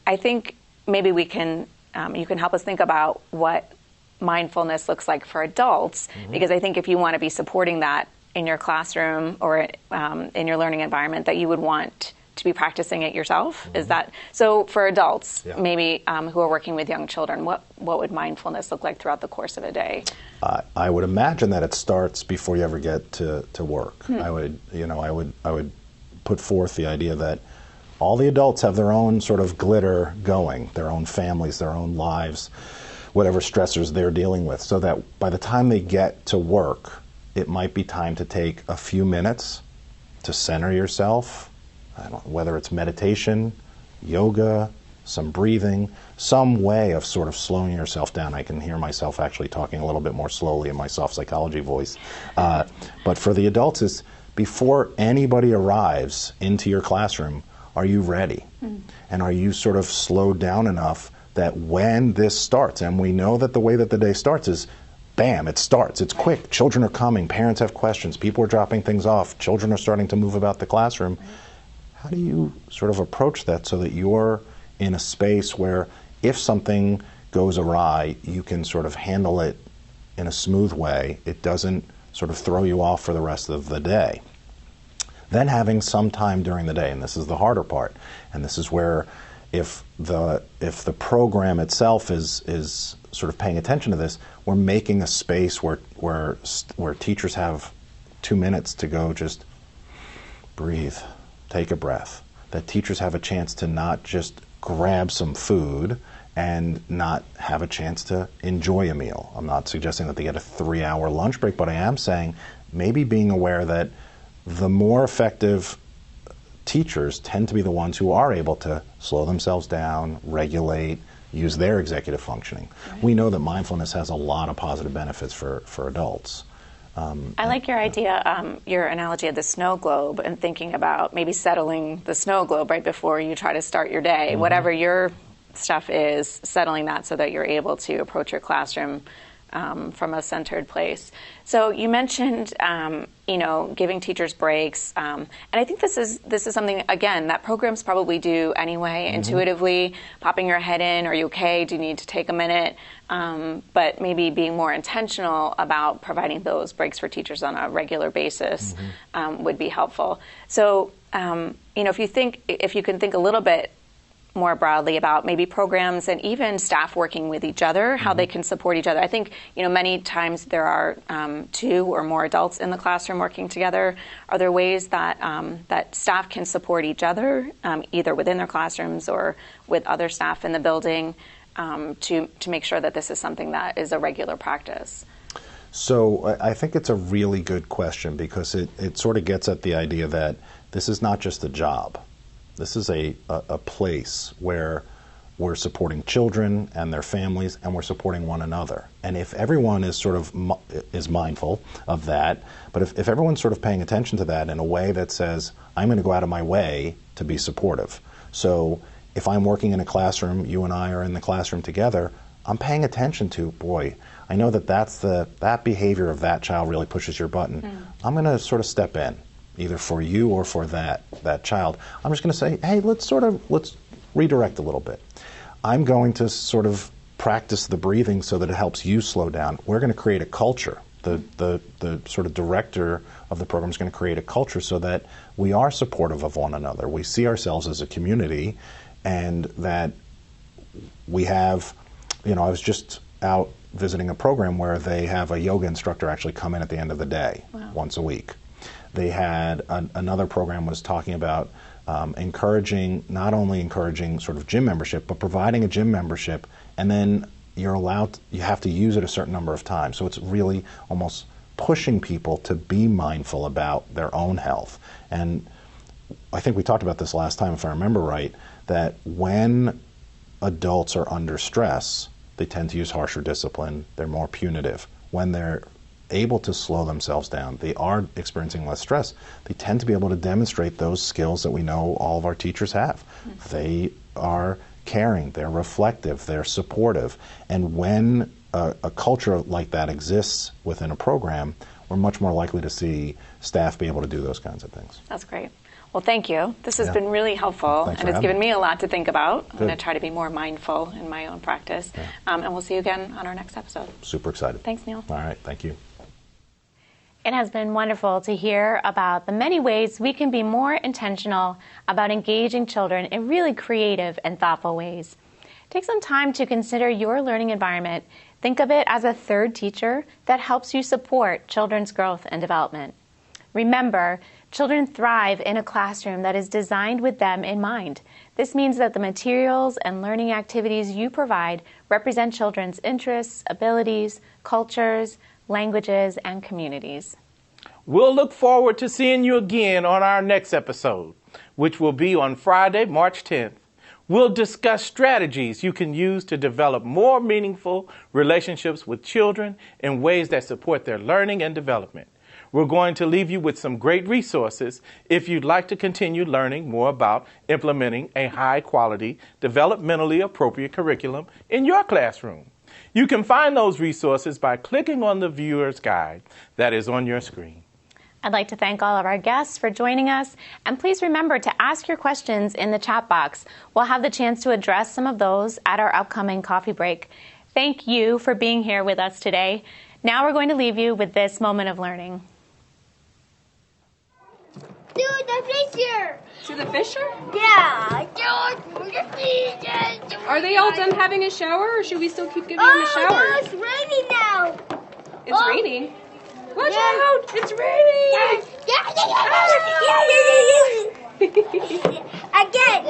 I think maybe you can help us think about what mindfulness looks like for adults, because I think if you want to be supporting that in your classroom or in your learning environment, that you would want to be practicing it yourself. Is that so? For adults, maybe who are working with young children, what would mindfulness look like throughout the course of a day? I would imagine that it starts before you ever get to work. I would put forth the idea that all the adults have their own sort of glitter going, their own families, their own lives, whatever stressors they're dealing with, so that by the time they get to work, it might be time to take a few minutes to center yourself. Whether it's meditation, yoga, some breathing, some way of sort of slowing yourself down. I can hear myself actually talking a little bit more slowly in my soft psychology voice. But for the adults, is before anybody arrives into your classroom, are you ready? And are you sort of slowed down enough that when this starts, and we know that the way that the day starts is, bam, it starts. It's quick. Children are coming. Parents have questions. People are dropping things off. Children are starting to move about the classroom. How do you sort of approach that so that you're in a space where if something goes awry, you can sort of handle it in a smooth way? It doesn't sort of throw you off for the rest of the day. then having some time during the day, and this is the harder part, and this is where if the program itself is sort of paying attention to this, we're making a space where teachers have 2 minutes to go just breathe, take a breath, that teachers have a chance to not just grab some food and not have a chance to enjoy a meal. I'm not suggesting that they get a 3-hour lunch break, but I am saying maybe being aware that the more effective teachers tend to be the ones who are able to slow themselves down, regulate, use their executive functioning. Right. We know that mindfulness has a lot of positive benefits for adults. I like your idea, your analogy of the snow globe, and thinking about maybe settling the snow globe right before you try to start your day. Mm-hmm. Whatever your stuff is, settling that so that you're able to approach your classroom from a centered place. So you mentioned, giving teachers breaks, and I think this is something, again, that programs probably do anyway, mm-hmm. intuitively, popping your head in, are you okay, do you need to take a minute, but maybe being more intentional about providing those breaks for teachers on a regular basis mm-hmm. Would be helpful. So, if you can think a little bit more broadly about maybe programs and even staff working with each other, how mm-hmm. they can support each other. I think, many times there are 2 or more adults in the classroom working together. Are there ways that that staff can support each other, either within their classrooms or with other staff in the building, to make sure that this is something that is a regular practice? So I think it's a really good question, because it sort of gets at the idea that this is not just a job. This is a place where we're supporting children and their families, and we're supporting one another. And if everyone is sort of is mindful of that, but if everyone's sort of paying attention to that in a way that says, I'm going to go out of my way to be supportive. So if I'm working in a classroom, you and I are in the classroom together, I'm paying attention to, boy, I know that behavior of that child really pushes your button. Mm. I'm going to sort of step in, either for you or for that child. I'm just going to say, hey, let's redirect a little bit. I'm going to sort of practice the breathing so that it helps you slow down. We're going to create a culture. The sort of director of the program is going to create a culture so that we are supportive of one another. We see ourselves as a community, and that we have, I was just out visiting a program where they have a yoga instructor actually come in at the end of the day, wow. once a week. They had another program was talking about not only encouraging sort of gym membership, but providing a gym membership, and then you have to use it a certain number of times. So it's really almost pushing people to be mindful about their own health. And I think we talked about this last time, if I remember right, that when adults are under stress, they tend to use harsher discipline. They're more punitive. When they're able to slow themselves down, they are experiencing less stress, they tend to be able to demonstrate those skills that we know all of our teachers have. Mm-hmm. They are caring, they're reflective, they're supportive. And when a culture like that exists within a program, we're much more likely to see staff be able to do those kinds of things. That's great. Well, thank you. This has been really helpful, and it's given me a lot to think about. I'm going to try to be more mindful in my own practice. Yeah. And we'll see you again on our next episode. Super excited. Thanks, Neil. All right, thank you. It has been wonderful to hear about the many ways we can be more intentional about engaging children in really creative and thoughtful ways. Take some time to consider your learning environment. Think of it as a third teacher that helps you support children's growth and development. Remember, children thrive in a classroom that is designed with them in mind. This means that the materials and learning activities you provide represent children's interests, abilities, cultures, languages, and communities. We'll look forward to seeing you again on our next episode, which will be on Friday, March 10th. We'll discuss strategies you can use to develop more meaningful relationships with children in ways that support their learning and development. We're going to leave you with some great resources if you'd like to continue learning more about implementing a high-quality, developmentally appropriate curriculum in your classroom. You can find those resources by clicking on the viewer's guide that is on your screen. I'd like to thank all of our guests for joining us, and please remember to ask your questions in the chat box. We'll have the chance to address some of those at our upcoming coffee break. Thank you for being here with us today. Now we're going to leave you with this moment of learning. to the fisher. To the fisher? Yeah. To the fisher. Are they all done having a shower, or should we still keep giving them a shower? Oh, it's raining now. It's raining. Watch out! It's raining. Again.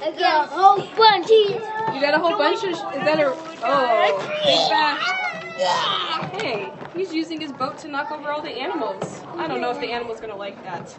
I got a whole bunch. You got a whole bunch of. Is that a? Oh, big bass. Hey, he's using his boat to knock over all the animals. I don't know if the animal's gonna like that.